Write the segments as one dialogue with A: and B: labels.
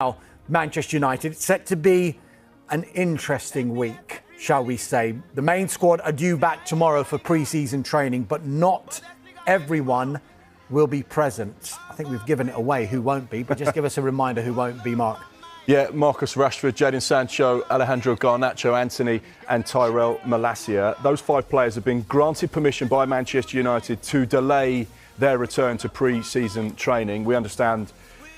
A: Now, Manchester United, it's set to be an interesting week, shall we say. The main squad are due back tomorrow for pre-season training, but not everyone will be present. I think we've given it away who won't be, but just give us a reminder who won't be, Mark.
B: Yeah, Marcus Rashford, Jadon Sancho, Alejandro Garnacho, Anthony and Tyrell Malacia. Those 5 players have been granted permission by Manchester United to delay their return to pre-season training. We understand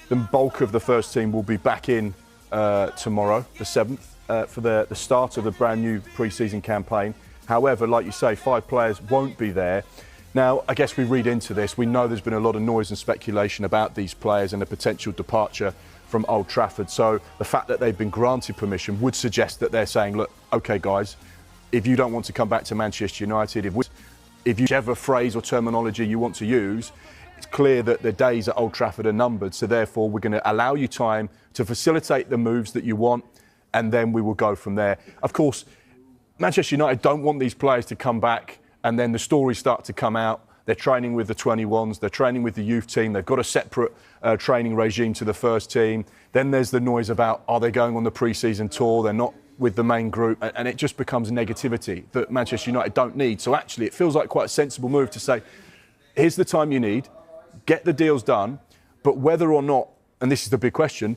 B: the bulk of the first team will be back in tomorrow, the 7th, for the start of the brand new pre-season campaign. However, like you say, 5 players won't be there. Now, I guess we read into this. We know there's been a lot of noise and speculation about these players and a potential departure from Old Trafford. So the fact that they've been granted permission would suggest that they're saying, look, OK, guys, if you don't want to come back to Manchester United, if whichever phrase or terminology you want to use, it's clear that the days at Old Trafford are numbered. So therefore, we're going to allow you time to facilitate the moves that you want, and then we will go from there. Of course, Manchester United don't want these players to come back and then the stories start to come out. They're training with the 21s, they're training with the youth team, they've got a separate training regime to the first team. Then there's the noise about, are they going on the pre-season tour? They're not with the main group, and it just becomes negativity that Manchester United don't need. So actually, it feels like quite a sensible move to say, here's the time you need, get the deals done, but whether or not, and this is the big question,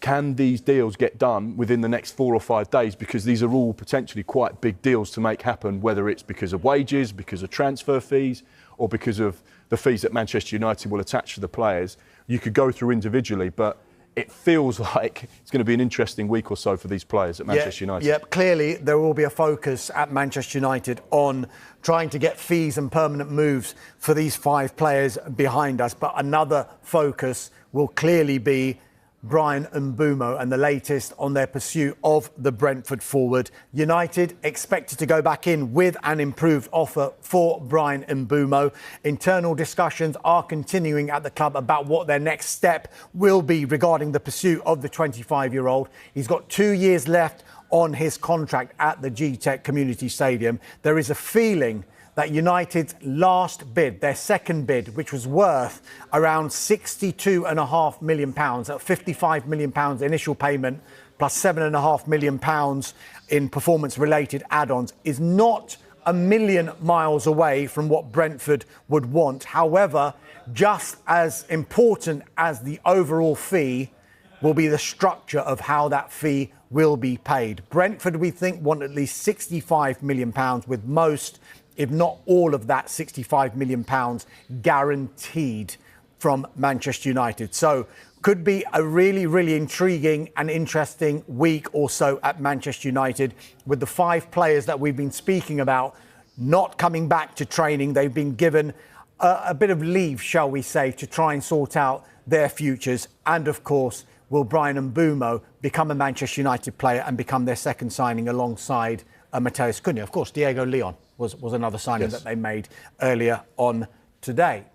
B: can these deals get done within the next 4 or 5 days? Because these are all potentially quite big deals to make happen, whether it's because of wages, because of transfer fees, or because of the fees that Manchester United will attach to the players. You could go through individually, but it feels like it's going to be an interesting week or so for these players at Manchester United.
A: Yep, clearly there will be a focus at Manchester United on trying to get fees and permanent moves for these 5 players behind us. But another focus will clearly be Bryan Mbeumo and the latest on their pursuit of the Brentford forward. United expected to go back in with an improved offer for Bryan Mbeumo. Internal discussions are continuing at the club about what their next step will be regarding the pursuit of the 25-year-old. He's got 2 years left on his contract at the G-Tech Community Stadium. There is a feeling that United's last bid, their second bid, which was worth around £62.5 million, at £55 million initial payment plus £7.5 million in performance-related add-ons, is not a million miles away from what Brentford would want. However, just as important as the overall fee will be the structure of how that fee will be paid. Brentford, we think, want at least £65 million, with most, if not all of that £65 million guaranteed from Manchester United. So could be a really, really intriguing and interesting week or so at Manchester United, with the 5 players that we've been speaking about not coming back to training. They've been given a bit of leave, shall we say, to try and sort out their futures. And of course, will Bryan Mbeumo become a Manchester United player and become their second signing alongside Matheus Cunha? Of course, Diego Leon was another signing that they made earlier on today.